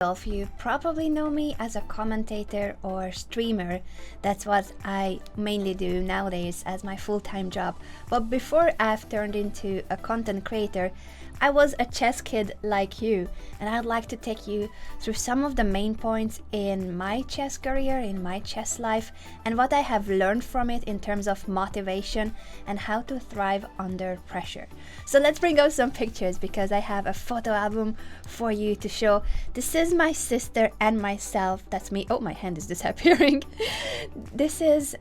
Rudolf. You probably know me as a commentator or streamer. That's what I mainly do nowadays as my full-time job. But before I've turned into a content creator, I was a chess kid like you, and I'd like to take you through some of the main points in my chess career, in my chess life, and what I have learned from it in terms of motivation and how to thrive under pressure. So let's bring out some pictures because I have a photo album for you to show. This is my sister and myself. That's me. Oh, my hand is disappearing. This is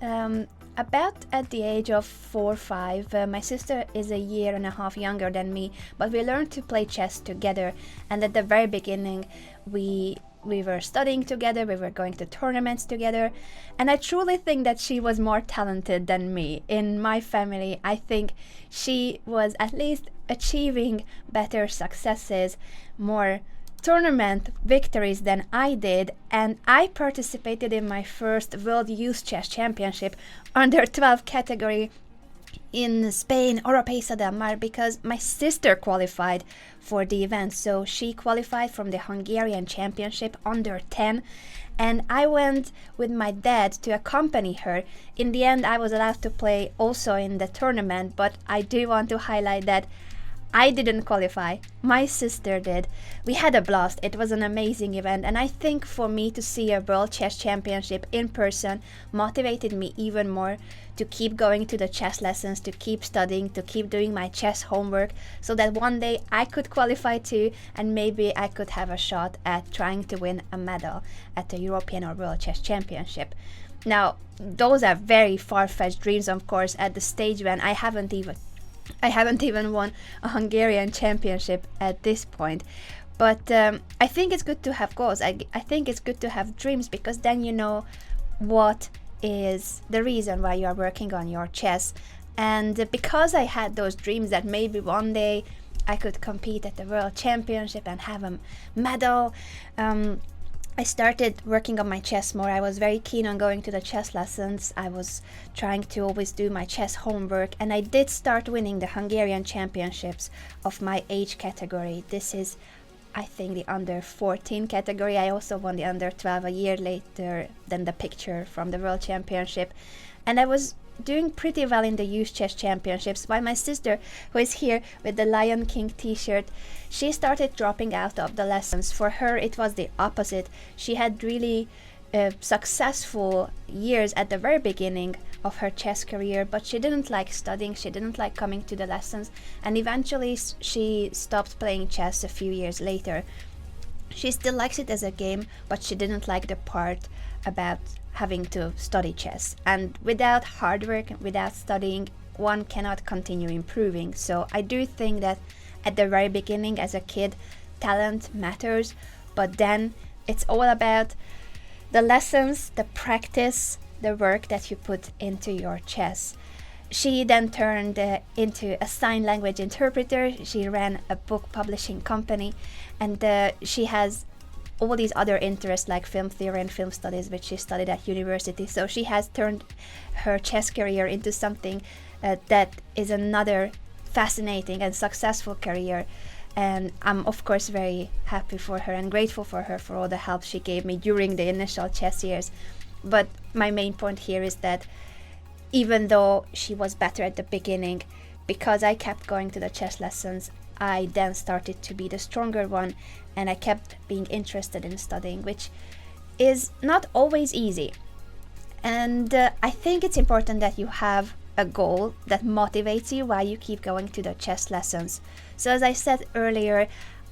about at the age of 4 or 5. My sister is a year and a half younger than me, but we learned to play chess together, and at the very beginning we were studying together, we were going to tournaments together, and I truly think that she was more talented than me. In my family, I think she was at least achieving better successes, more tournament victories than I did, and I participated in my first World Youth Chess Championship under 12 category in Spain, Oropesa del Mar, because my sister qualified for the event. So she qualified from the Hungarian Championship under 10, and I went with my dad to accompany her. In the end, I was allowed to play also in the tournament, but I do want to highlight that I didn't qualify, my sister did. We had a blast, it was an amazing event, and I think for me to see a World Chess Championship in person motivated me even more to keep going to the chess lessons, to keep studying, to keep doing my chess homework, so that one day I could qualify too, and maybe I could have a shot at trying to win a medal at the European or World Chess Championship. Now, those are very far-fetched dreams, of course, at the stage when I haven't even won a Hungarian championship at this point. But I think it's good to have goals. I think it's good to have dreams, because then you know what is the reason why you are working on your chess. And because I had those dreams that maybe one day I could compete at the World Championship and have a medal, I started working on my chess more. I was very keen on going to the chess lessons. I was trying to always do my chess homework, and I did start winning the Hungarian championships of my age category. This is, I think, the under 14 category. I also won the under 12 a year later than the picture from the World Championship, and I was doing pretty well in the youth chess championships, while my sister, who is here with the Lion King t-shirt, she started dropping out of the lessons. For her it was the opposite. She had really successful years at the very beginning of her chess career, but she didn't like studying, she didn't like coming to the lessons, and eventually she stopped playing chess a few years later. She still likes it as a game, but she didn't like the part about having to study chess. And without hard work, without studying, one cannot continue improving. So I do think that at the very beginning as a kid, talent matters, but then it's all about the lessons, the practice, the work that you put into your chess. She then turned into a sign language interpreter. She ran a book publishing company, and she has all these other interests like film theory and film studies, which she studied at university. So she has turned her chess career into something that is another fascinating and successful career. And I'm of course very happy for her and grateful for her for all the help she gave me during the initial chess years. But my main point here is that even though she was better at the beginning, because I kept going to the chess lessons, I then started to be the stronger one, and I kept being interested in studying, which is not always easy. And I think it's important that you have a goal that motivates you while you keep going to the chess lessons. So as I said earlier,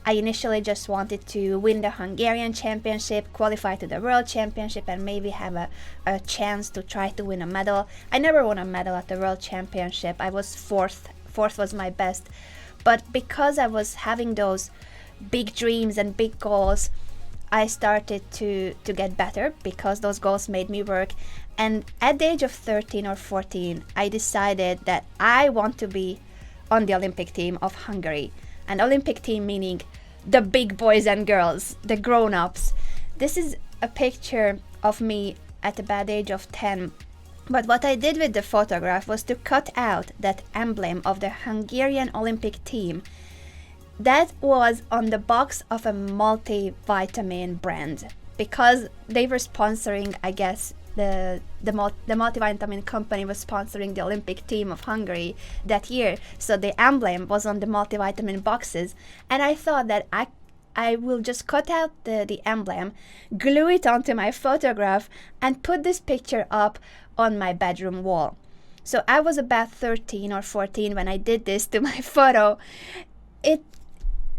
I initially just wanted to win the Hungarian Championship, qualify to the World Championship, and maybe have a chance to try to win a medal. I never won a medal at the World Championship. I was fourth. Fourth was my best. But because I was having those big dreams and big goals, I started to get better because those goals made me work. And at the age of 13 or 14, I decided that I want to be on the Olympic team of Hungary. An Olympic team meaning the big boys and girls, the grown-ups. This is a picture of me at the bad age of 10. But what I did with the photograph was to cut out that emblem of the Hungarian Olympic team that was on the box of a multivitamin brand, because they were sponsoring, I guess, the multivitamin company was sponsoring the Olympic team of Hungary that year. So the emblem was on the multivitamin boxes, and I thought that I will just cut out the emblem, glue it onto my photograph, and put this picture up on my bedroom wall. So I was about 13 or 14 when I did this to my photo.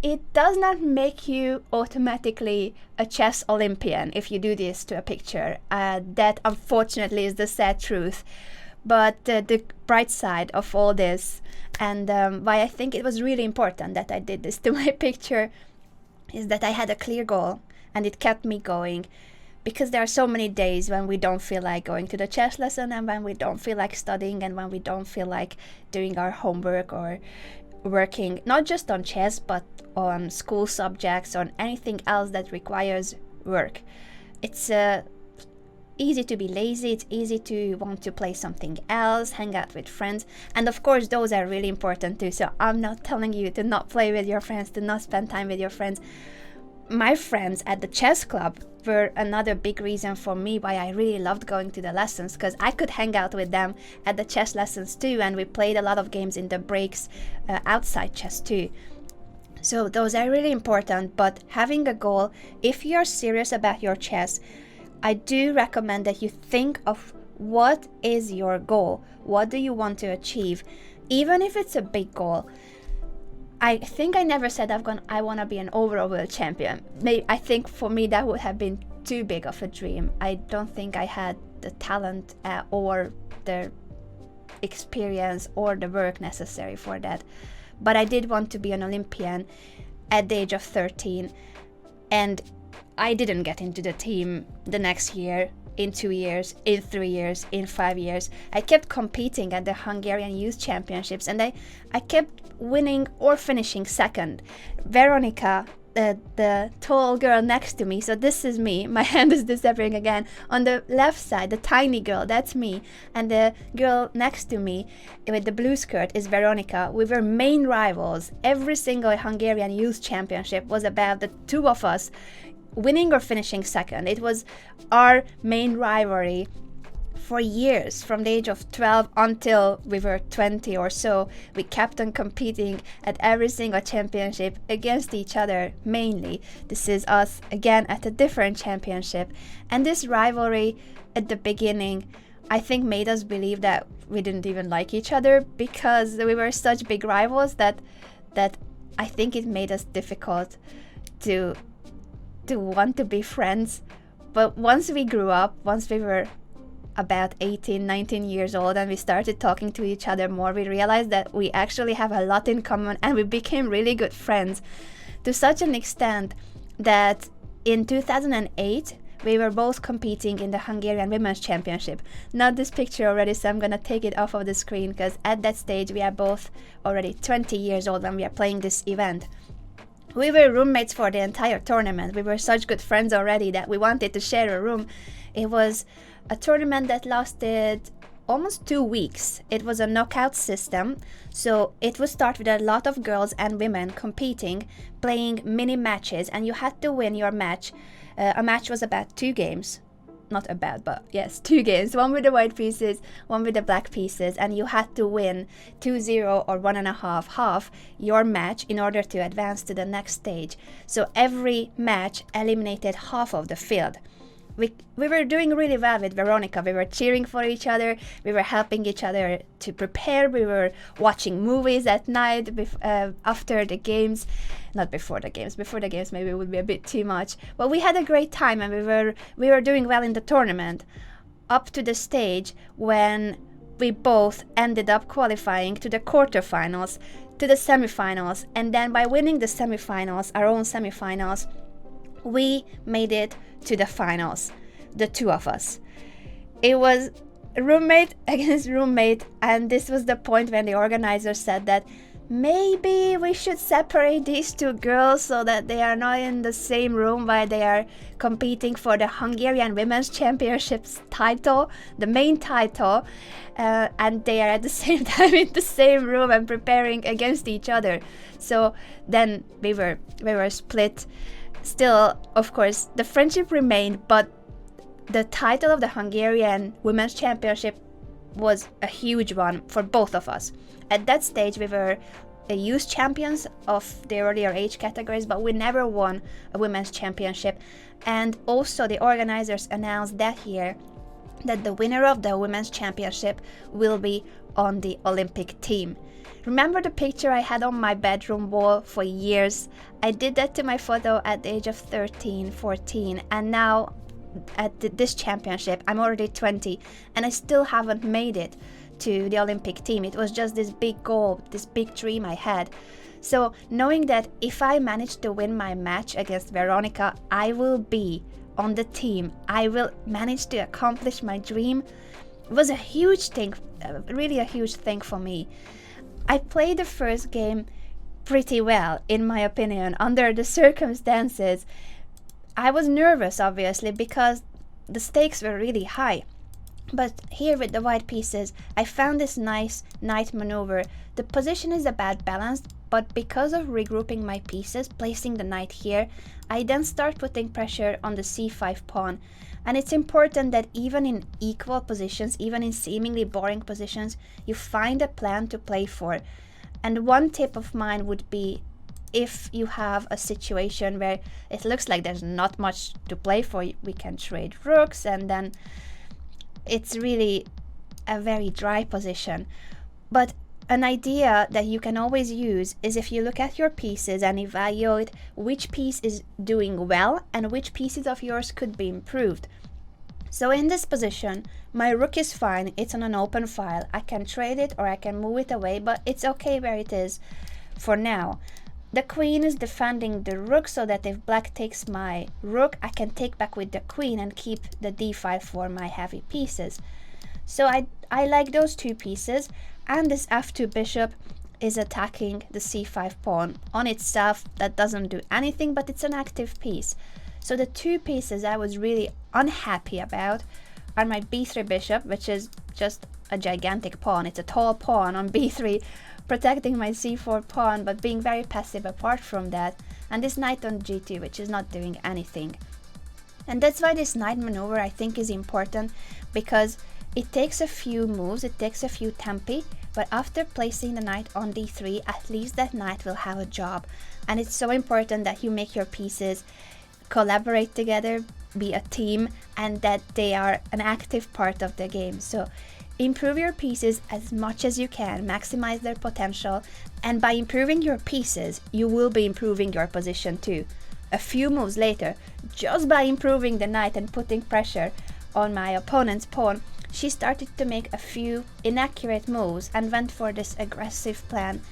It does not make you automatically a chess Olympian if you do this to a picture. That unfortunately is the sad truth. But the bright side of all this, and why I think it was really important that I did this to my picture, is that I had a clear goal and it kept me going. Because there are so many days when we don't feel like going to the chess lesson, and when we don't feel like studying, and when we don't feel like doing our homework or working not just on chess but on school subjects or anything else that requires work. It's easy to be lazy, it's easy to want to play something else, hang out with friends, and of course those are really important too. So I'm not telling you to not play with your friends, to not spend time with your friends. My friends at the chess club were another big reason for me why I really loved going to the lessons, because I could hang out with them at the chess lessons too, and we played a lot of games in the breaks outside chess too. So those are really important. But having a goal, if you're serious about your chess, I do recommend that you think of what is your goal, what do you want to achieve, even if it's a big goal. I think I never said I want to be an overall world champion. I think for me that would have been too big of a dream. I don't think I had the talent or the experience or the work necessary for that. But I did want to be an Olympian at the age of 13, and I didn't get into the team the next year, in 2 years, in 3 years, in 5 years. I kept competing at the Hungarian Youth Championships, and I kept winning or finishing second. Veronica, the tall girl next to me, so this is me, my hand is disappearing again. On the left side, the tiny girl, that's me, and the girl next to me with the blue skirt is Veronica. We were main rivals. Every single Hungarian Youth Championship was about the two of us winning or finishing second. It was our main rivalry for years, from the age of 12 until we were 20 or so. We kept on competing at every single championship against each other mainly. This is us again at a different championship. And this rivalry at the beginning, I think, made us believe that we didn't even like each other, because we were such big rivals that I think it made us difficult to want to be friends. But once we grew up, once we were about 18, 19 years old, and we started talking to each other more, we realized that we actually have a lot in common, and we became really good friends, to such an extent that in 2008 we were both competing in the Hungarian Women's Championship. Not this picture already, so I'm gonna take it off of the screen, because at that stage we are both already 20 years old when we are playing this event. We were roommates for the entire tournament. We were such good friends already that we wanted to share a room. It was a tournament that lasted almost 2 weeks. It was a knockout system, so it would start with a lot of girls and women competing, playing mini matches, and you had to win your match. A match was about 2 games. Not about, but yes, 2 games. One with the white pieces, one with the black pieces, and you had to win 2-0 or 1.5 your match in order to advance to the next stage. So every match eliminated half of the field. We were doing really well with Veronica. We were cheering for each other. We were helping each other to prepare. We were watching movies at night after the games. Not before the games. Before the games maybe it would be a bit too much. But we had a great time, and we were doing well in the tournament, up to the stage when we both ended up qualifying to the quarterfinals, to the semifinals, and then by winning the semifinals, our own semifinals, we made it to the finals, the two of us. It was roommate against roommate, and this was the point when the organizer said that maybe we should separate these two girls so that they are not in the same room while they are competing for the Hungarian Women's Championships title, the main title, and they are at the same time in the same room and preparing against each other. So then we were split. Still, of course, the friendship remained, but the title of the Hungarian Women's Championship was a huge one for both of us. At that stage, we were youth champions of the earlier age categories, but we never won a women's championship. And also the organizers announced that year that the winner of the women's championship will be on the Olympic team. Remember the picture I had on my bedroom wall for years? I did that to my photo at the age of 13, 14, and now at this championship I'm already 20 and I still haven't made it to the Olympic team. It was just this big goal, this big dream I had. So knowing that if I manage to win my match against Veronica, I will be on the team, I will manage to accomplish my dream, was a huge thing, really a huge thing for me. I played the first game pretty well, in my opinion, under the circumstances. I was nervous, obviously, because the stakes were really high. But here with the white pieces, I found this nice knight maneuver. The position is a bad balance, but because of regrouping my pieces, placing the knight here, I then start putting pressure on the c5 pawn. And it's important that even in equal positions, even in seemingly boring positions, you find a plan to play for. And one tip of mine would be, if you have a situation where it looks like there's not much to play for, we can trade rooks, and then it's really a very dry position. But an idea that you can always use is if you look at your pieces and evaluate which piece is doing well and which pieces of yours could be improved. So in this position, my rook is fine, it's on an open file. I can trade it or I can move it away, but it's okay where it is for now. The queen is defending the rook so that if black takes my rook, I can take back with the queen and keep the d5 for my heavy pieces. So I like those two pieces, and this f2 bishop is attacking the c5 pawn. On itself, that doesn't do anything, but it's an active piece. So the two pieces I was really unhappy about are my b3 bishop, which is just a gigantic pawn. It's a tall pawn on b3, protecting my c4 pawn, but being very passive apart from that. And this knight on g2, which is not doing anything. And that's why this knight maneuver I think is important, because it takes a few moves, it takes a few tempi, but after placing the knight on d3, at least that knight will have a job. And it's so important that you make your pieces collaborate together, be a team, and that they are an active part of the game. So improve your pieces as much as you can, maximize their potential, and by improving your pieces, you will be improving your position too. A few moves later, just by improving the knight and putting pressure on my opponent's pawn, she started to make a few inaccurate moves and went for this aggressive plan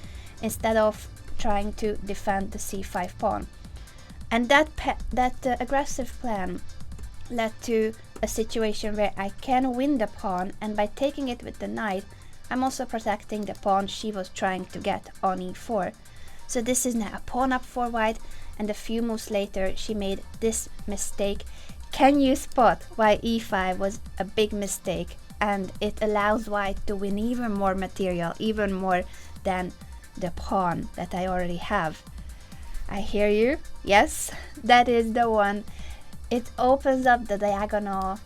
instead of trying to defend the c5 pawn. And that aggressive plan led to a situation where I can win the pawn, and by taking it with the knight, I'm also protecting the pawn she was trying to get on e4. So this is now a pawn up for white, and a few moves later she made this mistake. Can you spot why e5 was a big mistake, and it allows white to win even more material, even more than the pawn that I already have? I hear you. Yes, that is the one. It opens up the diagonal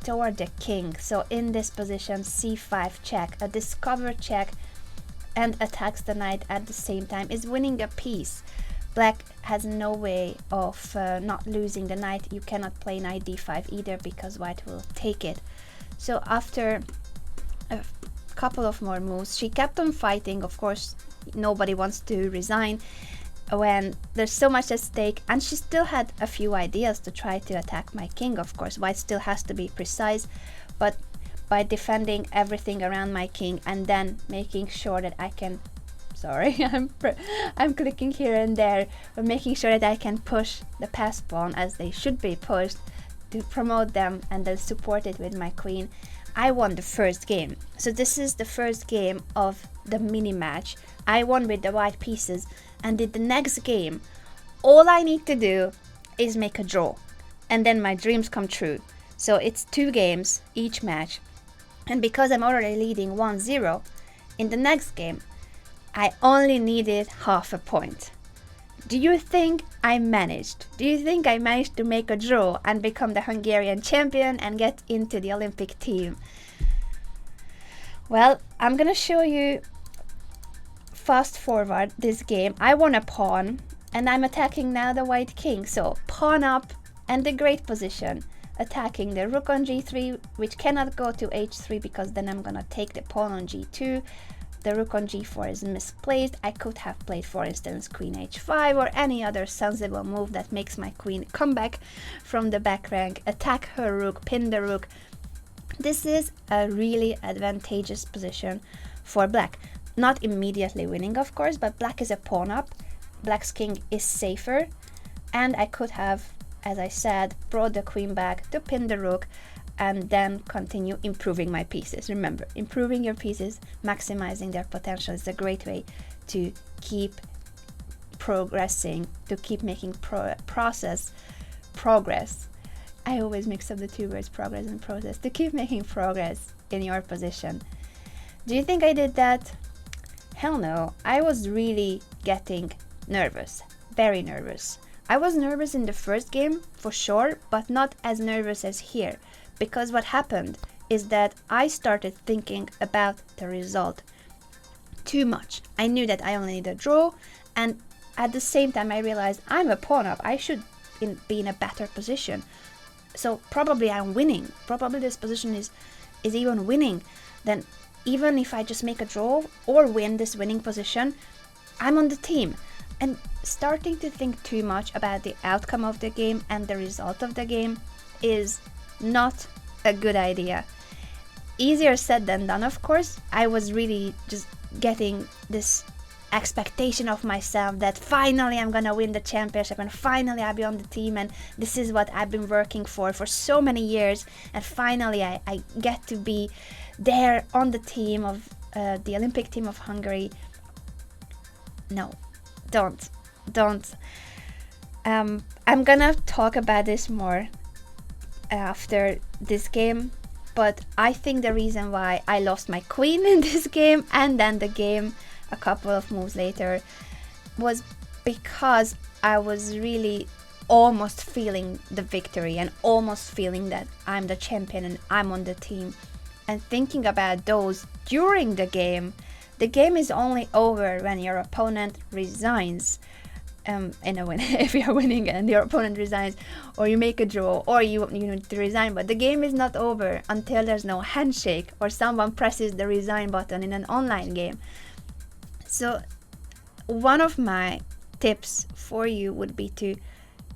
toward the king. So in this position, c5 check, a discover check, and attacks the knight at the same time, is winning a piece. Black has no way of not losing the knight. You cannot play knight d5 either, because white will take it. So after a couple of more moves, she kept on fighting. Of course, nobody wants to resign when there's so much at stake, and she still had a few ideas to try to attack my king. Of course, white still has to be precise, but by defending everything around my king and then making sure that I can, sorry, I'm clicking here and there, but making sure that I can push the passed pawn as they should be pushed to promote them and then support it with my queen, I won the first game. So this is the first game of the mini match. I won with the white pieces, and in the next game, all I need to do is make a draw, and then my dreams come true. So it's 2 games each match, and because I'm already leading 1-0, in the next game, I only needed half a point. Do you think I managed? Do you think I managed to make a draw and become the Hungarian champion and get into the Olympic team? Well, I'm gonna show you fast forward this game. I won a pawn and I'm attacking now the white king. So pawn up and the great position, attacking the rook on g3, which cannot go to h3 because then I'm gonna take the pawn on g2. The rook on g4 is misplaced. I could have played, for instance, queen h5 or any other sensible move that makes my queen come back from the back rank, attack her rook, pin the rook. This is a really advantageous position for black. Not immediately winning, of course, but black is a pawn up. Black's king is safer, and I could have, as I said, brought the queen back to pin the rook and then continue improving my pieces. Remember, improving your pieces, maximizing their potential is a great way to keep progressing, to keep making progress. I always mix up the 2 words, progress and process, to keep making progress in your position. Do you think I did that? Hell no. I was really getting nervous, very nervous. I was nervous in the first game, for sure, but not as nervous as here. Because what happened is that I started thinking about the result too much. I knew that I only need a draw, and at the same time I realized I'm a pawn up. I should be in a better position. So probably I'm winning. Probably this position is even winning. Then even if I just make a draw or win this winning position, I'm on the team. And starting to think too much about the outcome of the game and the result of the game is not a good idea. Easier said than done, of course. I was really just getting this expectation of myself that finally I'm gonna win the championship and finally I'll be on the team, and this is what I've been working for so many years, and finally I get to be there on the team of the Olympic team of Hungary. No, don't. I'm gonna talk about this more after this game, but I think the reason why I lost my queen in this game and then the game a couple of moves later was because I was really almost feeling the victory and almost feeling that I'm the champion and I'm on the team, and thinking about those during the game. The game is only over when your opponent resigns. In a win, if you're winning and your opponent resigns, or you make a draw, or you need to resign, but the game is not over until there's no handshake or someone presses the resign button in an online game. So one of my tips for you would be to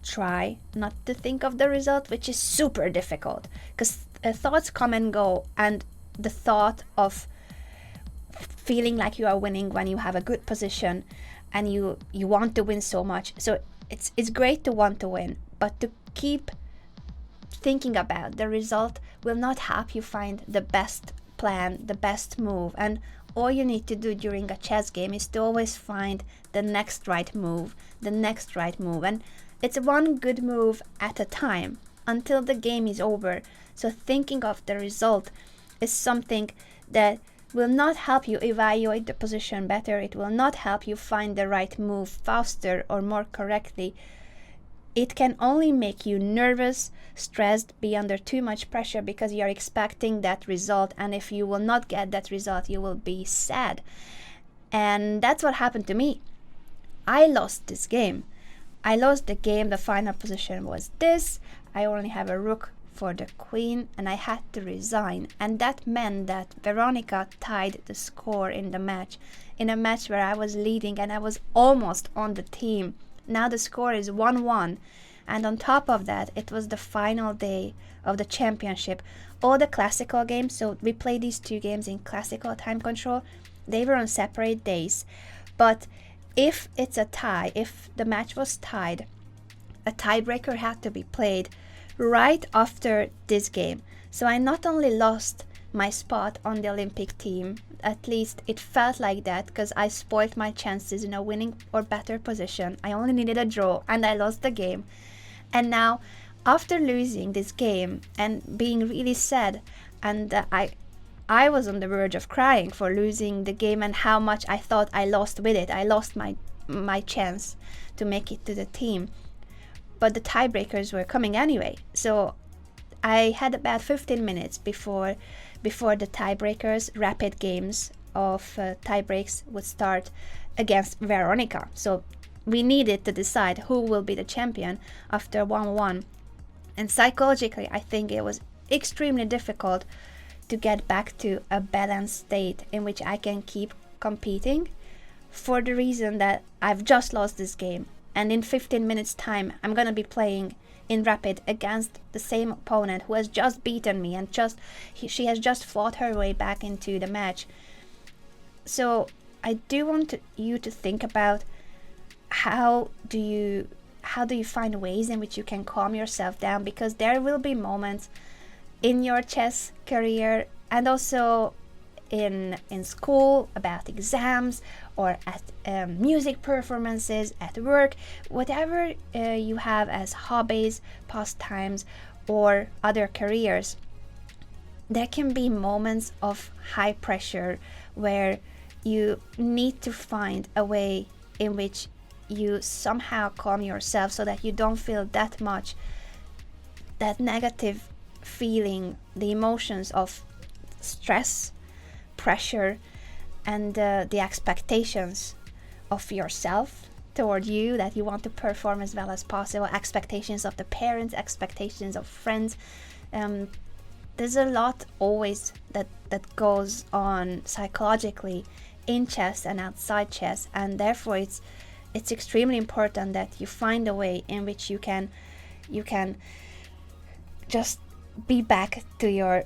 try not to think of the result, which is super difficult because thoughts come and go, and the thought of feeling like you are winning when you have a good position and you want to win so much. So it's great to want to win, but to keep thinking about the result will not help you find the best plan, the best move. And all you need to do during a chess game is to always find the next right move, and it's one good move at a time until the game is over. So thinking of the result is something that will not help you evaluate the position better. It will not help you find the right move faster or more correctly. It can only make you nervous, stressed, be under too much pressure because you're expecting that result, and if you will not get that result, you will be sad. And that's what happened to me. I lost this game. I lost the game. The final position was this. I only have a rook for the queen, and I had to resign, and that meant that Veronica tied the score in the match, in a match where I was leading and I was almost on the team. Now the score is 1-1, and on top of that, it was the final day of the championship. All the classical games, so we played these 2 games in classical time control, they were on separate days, but if it's a tie, if the match was tied, a tiebreaker had to be played right after this game. So I not only lost my spot on the Olympic team. At least it felt like that, because I spoiled my chances in a winning or better position. I only needed a draw and I lost the game. And now, after losing this game and being really sad, and I was on the verge of crying for losing the game and how much I thought I lost with it. I lost my chance to make it to the team. But the tiebreakers were coming anyway. So I had about 15 minutes before the tiebreakers, rapid games of tiebreaks would start against Veronica. So we needed to decide who will be the champion after 1-1. And psychologically, I think it was extremely difficult to get back to a balanced state in which I can keep competing, for the reason that I've just lost this game. And in 15 minutes time, I'm going to be playing in rapid against the same opponent who has just beaten me, and she has just fought her way back into the match. So I do want you to think about how do you find ways in which you can calm yourself down, because there will be moments in your chess career and also in school, about exams, or at music performances, at work, whatever you have as hobbies, pastimes, or other careers. There can be moments of high pressure where you need to find a way in which you somehow calm yourself so that you don't feel that negative feeling, the emotions of stress, pressure, and the expectations of yourself toward you, that you want to perform as well as possible, expectations of the parents, expectations of friends. There's a lot always that goes on psychologically in chess and outside chess, and therefore it's extremely important that you find a way in which you can just be back to your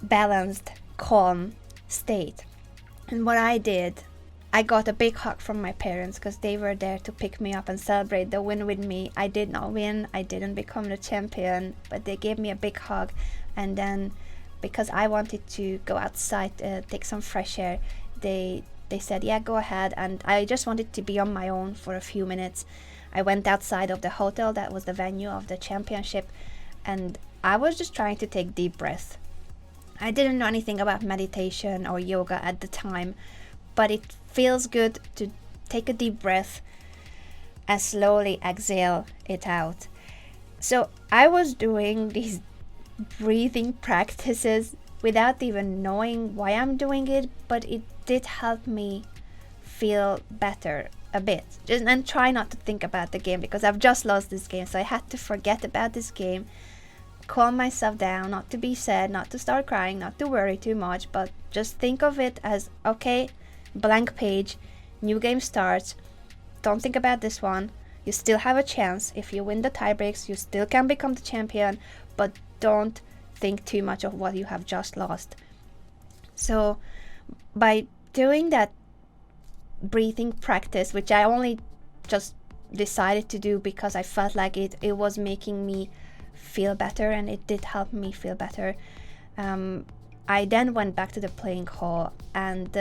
balanced, calm state. And what I did, I got a big hug from my parents, because they were there to pick me up and celebrate the win with me. I did not win, I didn't become the champion, but they gave me a big hug. And then, because I wanted to go outside, take some fresh air, they said, yeah, go ahead. And I just wanted to be on my own for a few minutes. I went outside of the hotel that was the venue of the championship, and I was just trying to take deep breaths. I didn't know anything about meditation or yoga at the time, but it feels good to take a deep breath and slowly exhale it out. So I was doing these breathing practices without even knowing why I'm doing it, but it did help me feel better a bit. And try not to think about the game, because I've just lost this game, so I had to forget about this game, calm myself down, not to be sad, not to start crying, not to worry too much, but just think of it as, okay, blank page, new game starts, don't think about this one, you still have a chance. If you win the tiebreaks, you still can become the champion, but don't think too much of what you have just lost. So by doing that breathing practice, which I only just decided to do because I felt like it was making me feel better, and it did help me feel better, I then went back to the playing hall and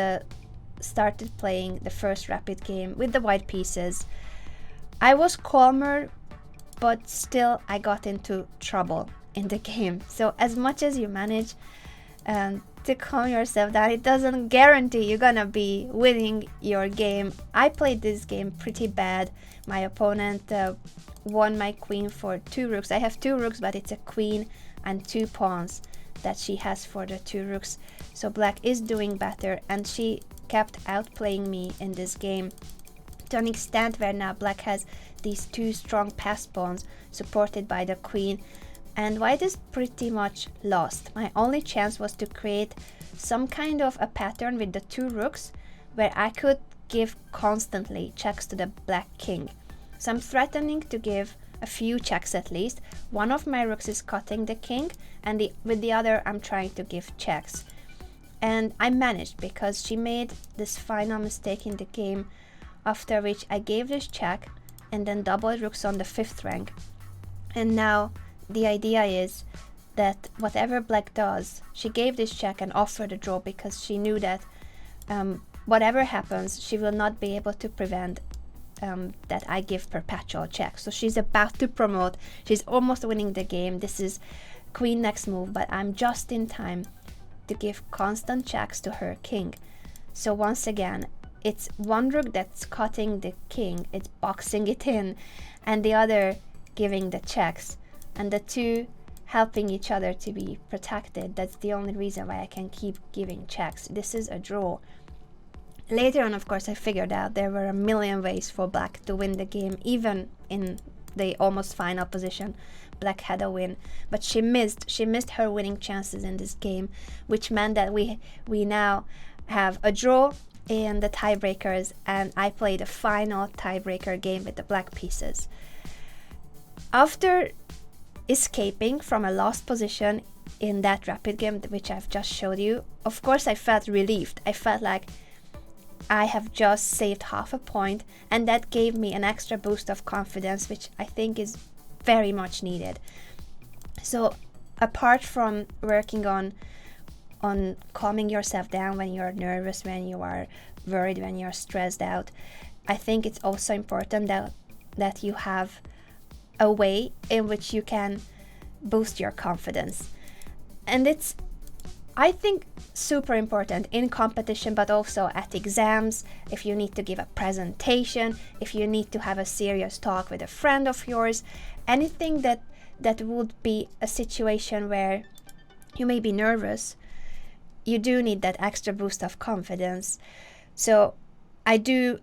started playing the first rapid game with the white pieces. I was calmer, but still I got into trouble in the game. So as much as you manage to calm yourself down, it doesn't guarantee you're gonna be winning your game. I played this game pretty bad. My opponent won my queen for 2 rooks. I have 2 rooks, but it's a queen and 2 pawns that she has for the 2 rooks. So black is doing better, and she kept outplaying me in this game to an extent where now black has these 2 strong passed pawns supported by the queen, and white is pretty much lost. My only chance was to create some kind of a pattern with the 2 rooks where I could give constantly checks to the black king. So I'm threatening to give a few checks at least. One of my rooks is cutting the king, and with the other I'm trying to give checks. And I managed, because she made this final mistake in the game, after which I gave this check and then doubled rooks on the 5th rank. And now the idea is that whatever black does, she gave this check and offered a draw because she knew that whatever happens, she will not be able to prevent that I give perpetual checks. So she's about to promote. She's almost winning the game. This is queen next move, but I'm just in time to give constant checks to her king. So once again, it's one rook that's cutting the king, it's boxing it in, and the other giving the checks, and the two helping each other to be protected. That's the only reason why I can keep giving checks. This is a draw. Later on, of course, I figured out there were a million ways for black to win the game. Even in the almost final position, black had a win, but she missed her winning chances in this game, which meant that we now have a draw in the tiebreakers, and I played a final tiebreaker game with the black pieces. After escaping from a lost position in that rapid game, which I've just showed you, of course I felt relieved. I felt like I have just saved half a point, and that gave me an extra boost of confidence, which I think is very much needed. So apart from working on calming yourself down when you're nervous, when you are worried, when you're stressed out, I think it's also important that you have a way in which you can boost your confidence. And it's, I think, super important in competition, but also at exams, if you need to give a presentation, if you need to have a serious talk with a friend of yours, anything that would be a situation where you may be nervous, you do need that extra boost of confidence. So I do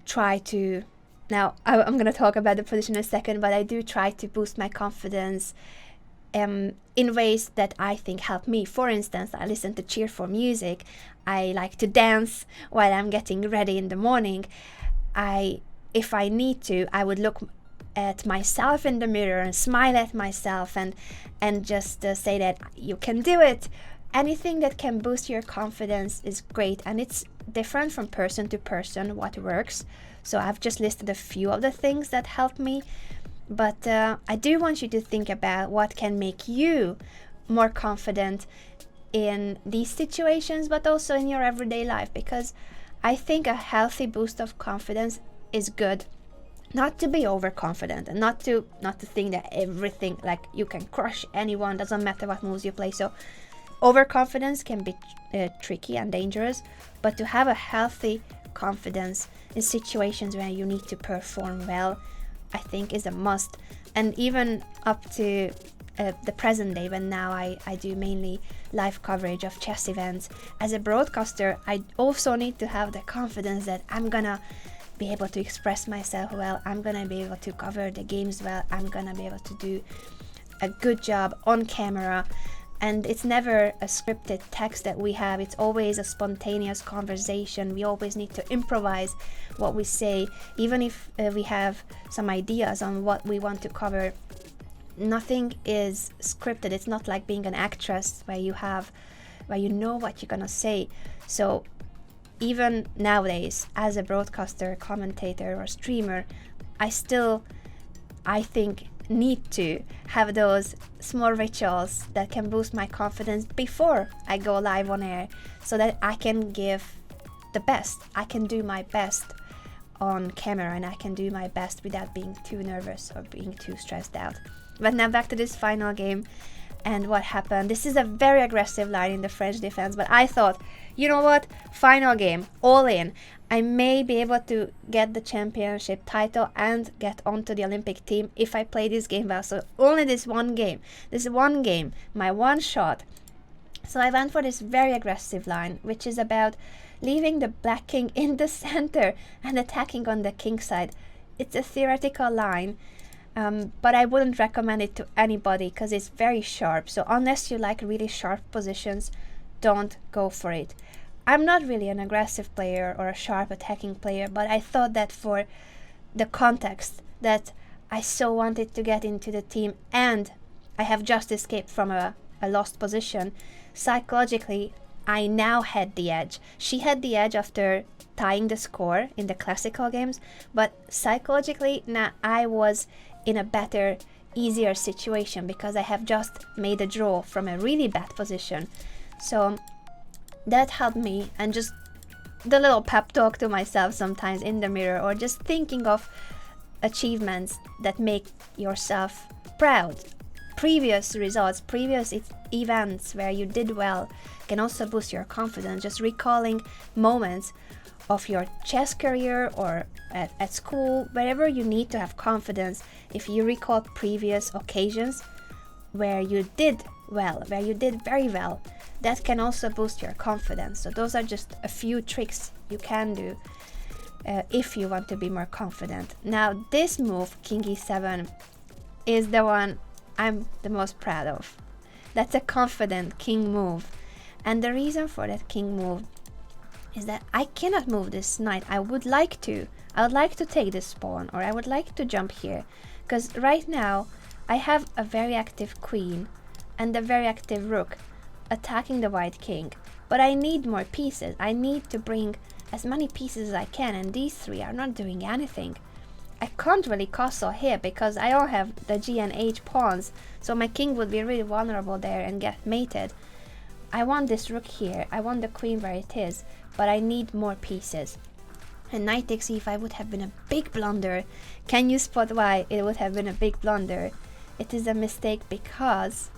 try to, now I'm going to talk about the position in a second, but I do try to boost my confidence in ways that I think help me. For instance, I listen to cheerful music. I like to dance while I'm getting ready in the morning. If I need to, I would look at myself in the mirror and smile at myself and just say that you can do it. Anything that can boost your confidence is great, and it's different from person to person what works. So I've just listed a few of the things that help me, but I do want you to think about what can make you more confident in these situations, but also in your everyday life, because I think a healthy boost of confidence is good. Not to be overconfident, and not to think that everything, like you can crush anyone, doesn't matter what moves you play. So overconfidence can be tricky and dangerous, but to have a healthy confidence in situations where you need to perform well, I think is a must. And even up to the present day, when now I do mainly live coverage of chess events, as a broadcaster, I also need to have the confidence that I'm gonna be able to express myself well, I'm gonna be able to cover the games well, I'm gonna be able to do a good job on camera. And it's never a scripted text that we have, it's always a spontaneous conversation. We always need to improvise what we say, even if we have some ideas on what we want to cover. Nothing is scripted. It's not like being an actress where you know what you're gonna say. So even nowadays, as a broadcaster, commentator or streamer, I think need to have those small rituals that can boost my confidence before I go live on air, so that I can give the best. I can do my best on camera, and I can do my best without being too nervous or being too stressed out. But now back to this final game and what happened. This is a very aggressive line in the French defense, but I thought, you know what, final game, all in. I may be able to get the championship title and get onto the Olympic team if I play this game well. So only this one game, my one shot. So I went for this very aggressive line, which is about leaving the black king in the center and attacking on the king side. It's a theoretical line, but I wouldn't recommend it to anybody because it's very sharp. So unless you like really sharp positions, don't go for it. I'm not really an aggressive player or a sharp attacking player, but I thought that for the context that I so wanted to get into the team, and I have just escaped from a lost position, psychologically I now had the edge. She had the edge after tying the score in the classical games, but psychologically now I was in a better easier situation because I have just made a draw from a really bad position. So that helped me, and just the little pep talk to myself sometimes in the mirror, or just thinking of achievements that make yourself proud. Previous results, previous events where you did well can also boost your confidence. Just recalling moments of your chess career or at school, wherever you need to have confidence. If you recall previous occasions where you did well, where you did very well, that can also boost your confidence. So those are just a few tricks you can do if you want to be more confident. Now this move, King e7, is the one I'm the most proud of. That's a confident king move. And the reason for that king move is that I cannot move this knight. I would like to take this pawn, or I would like to jump here, because right now I have a very active queen and a very active rook attacking the white king, but I need more pieces. I need to bring as many pieces as I can, and these three are not doing anything. I can't really castle here because I don't have the G and H pawns, so my king would be really vulnerable there and get mated. I want this rook here, I want the queen where it is, but I need more pieces. And knight takes e5 would have been a big blunder. Can you spot why it would have been a big blunder? It is a mistake because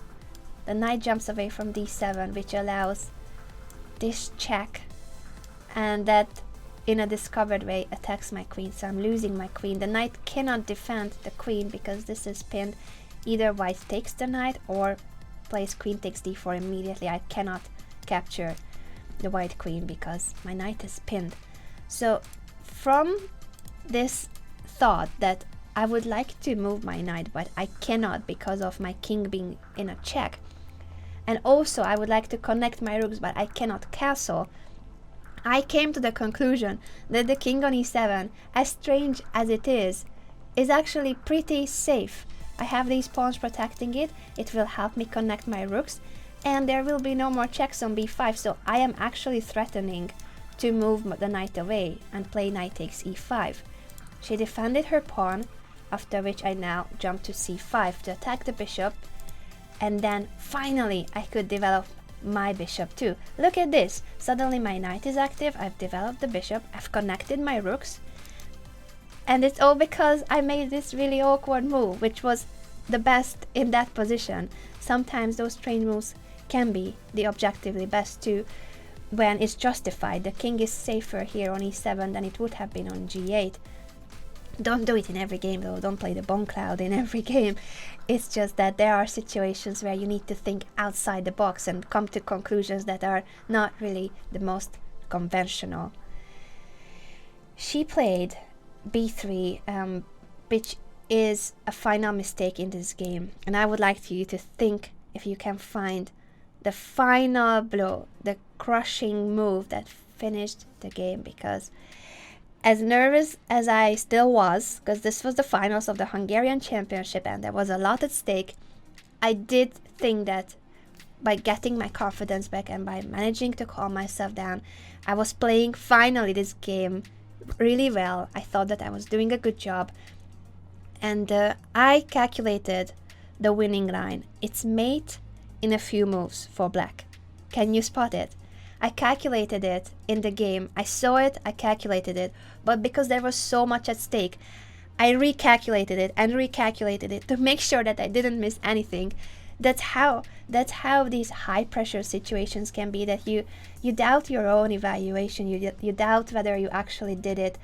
the knight jumps away from d7, which allows this check, and that in a discovered way attacks my queen, so I'm losing my queen. The knight cannot defend the queen because this is pinned. Either white takes the knight or plays queen takes d4 immediately. I cannot capture the white queen because my knight is pinned. So from this thought that I would like to move my knight, but I cannot because of my king being in a check, and also I would like to connect my rooks but I cannot castle, I came to the conclusion that the king on e7, as strange as it is actually pretty safe. I have these pawns protecting it, it will help me connect my rooks, and there will be no more checks on b5, so I am actually threatening to move the knight away and play knight takes e5. She defended her pawn, after which I now jump to c5 to attack the bishop, and then finally I could develop my bishop too. Look at this, suddenly my knight is active, I've developed the bishop, I've connected my rooks, and it's all because I made this really awkward move, which was the best in that position. Sometimes those strange moves can be the objectively best too, when it's justified. The king is safer here on e7 than it would have been on g8. Don't do it in every game though, don't play the bomb cloud in every game. It's just that there are situations where you need to think outside the box and come to conclusions that are not really the most conventional. She played b3, which is a final mistake in this game, and I would like you to think if you can find the final blow, the crushing move that finished the game, because as nervous as I still was, because this was the finals of the Hungarian Championship and there was a lot at stake, I did think that by getting my confidence back and by managing to calm myself down, I was playing finally this game really well. I thought that I was doing a good job, and I calculated the winning line. It's mate in a few moves for black. Can you spot it? I calculated it in the game. I saw it, I calculated it, but because there was so much at stake, I recalculated it and recalculated it to make sure that I didn't miss anything. That's how these high pressure situations can be, that you doubt your own evaluation, you doubt whether you actually did it.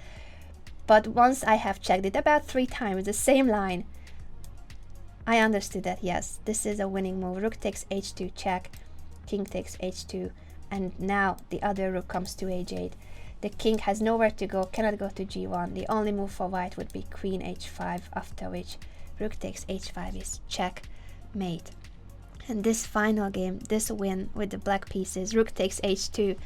But once I have checked it about 3 times, the same line, I understood that yes, this is a winning move. Rook takes h2 check, king takes h2, and now the other rook comes to h8. The king has nowhere to go, cannot go to g1. The only move for white would be queen h5, after which rook takes h5 is checkmate. And this final game, this win with the black pieces, rook takes h2,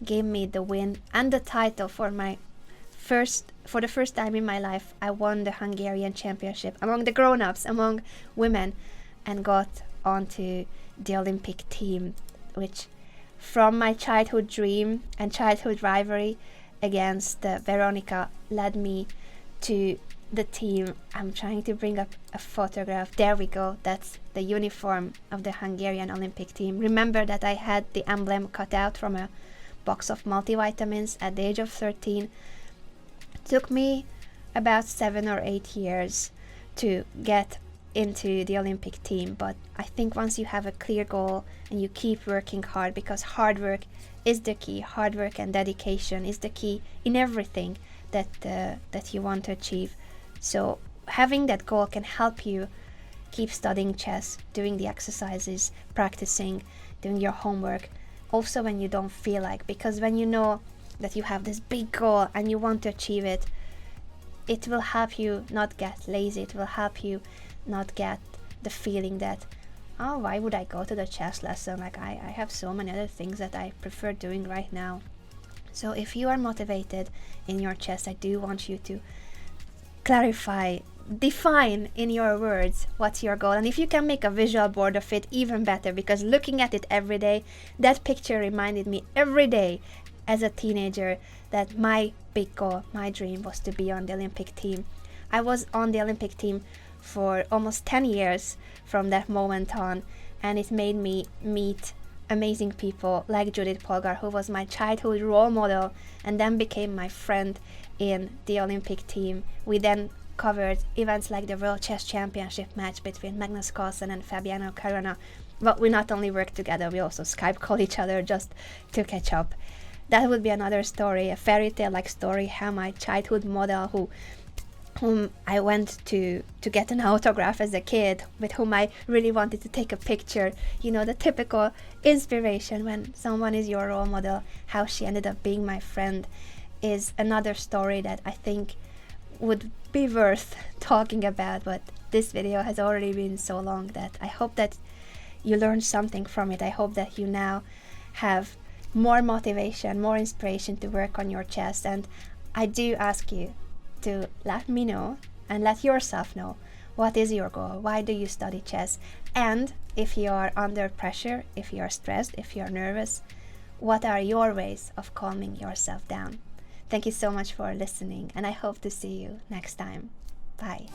gave me the win and the title for the first time in my life. I won the Hungarian Championship among the grown-ups, among women, and got onto the Olympic team, which from my childhood dream and childhood rivalry against Veronica led me to the team. I'm trying to bring up a photograph. There we go. That's the uniform of the Hungarian Olympic team. Remember that I had the emblem cut out from a box of multivitamins at the age of 13. It took me about 7 or 8 years to get into the Olympic team, but I think once you have a clear goal and you keep working hard, because hard work is the key. Hard work and dedication is the key in everything that you want to achieve. So having that goal can help you keep studying chess, doing the exercises, practicing, doing your homework, also when you don't feel like, because when you know that you have this big goal and you want to achieve it, it will help you not get lazy. It will help you not get the feeling that, oh, why would I go to the chess lesson? Like I have so many other things that I prefer doing right now. So if you are motivated in your chess, I do want you to clarify, define in your words what's your goal. And if you can make a visual board of it, even better, because looking at it every day, that picture reminded me every day as a teenager that my big goal, my dream was to be on the Olympic team. I was on the Olympic team for almost 10 years from that moment on, and it made me meet amazing people like Judith Polgar, who was my childhood role model and then became my friend in the Olympic team. We then covered events like the World Chess Championship match between Magnus Carlsen and Fabiano Caruana. But we not only worked together, we also Skype call each other just to catch up. That would be another story, a fairy tale like story, how my childhood model whom I went to get an autograph as a kid, with whom I really wanted to take a picture. You know, the typical inspiration when someone is your role model, how she ended up being my friend, is another story that I think would be worth talking about. But this video has already been so long that I hope that you learned something from it. I hope that you now have more motivation, more inspiration to work on your chess. And I do ask you to let me know and let yourself know, what is your goal? Why do you study chess? And if you are under pressure, if you are stressed, if you are nervous, what are your ways of calming yourself down? Thank you so much for listening, and I hope to see you next time. Bye.